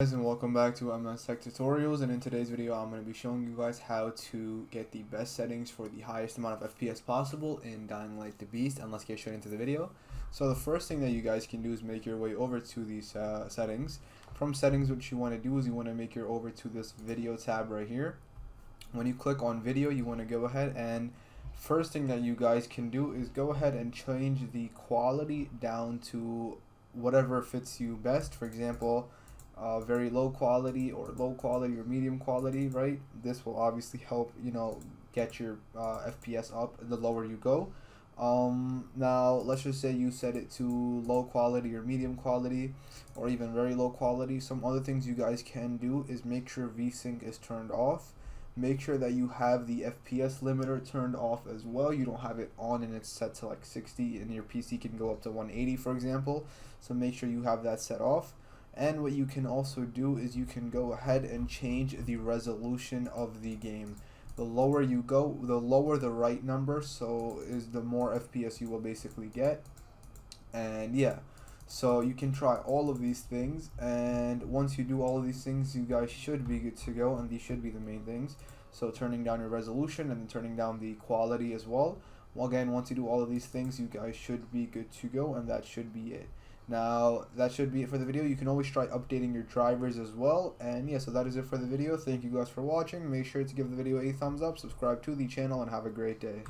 Guys, and welcome back to MS Tech Tutorials. And in today's video I'm going to be showing you guys how to get the best settings for the highest amount of FPS possible in Dying Light the Beast. And let's get straight into the video. So the first thing that you guys can do is make your way over to these settings. From settings, what you want to do is you want to make your over to this video tab right here. When you click on video, you want to go ahead and first thing that you guys can do is go ahead and change the quality down to whatever fits you best. For example, very low quality or medium quality, right? This will obviously help, get your FPS up the lower you go. Now let's just say you set it to low quality or medium quality or even very low quality. Some other things you guys can do is make sure VSync is turned off. Make sure that you have the FPS limiter turned off as well. You don't have it on and it's set to like 60 and your PC can go up to 180, for example. So make sure you have that set off. And what you can also do is you can go ahead and change the resolution of the game. The lower you go, the lower the right number, so is the more FPS you will basically get. And yeah, so you can try all of these things, and once you do all of these things, you guys should be good to go, and these should be the main things. So turning down your resolution and then turning down the quality as well. Well, again, once you do all of these things, you guys should be good to go, and that should be it. Now, that should be it for the video. You can always try updating your drivers as well. And yeah, so that is it for the video. Thank you guys for watching. Make sure to give the video a thumbs up, subscribe to the channel, and have a great day.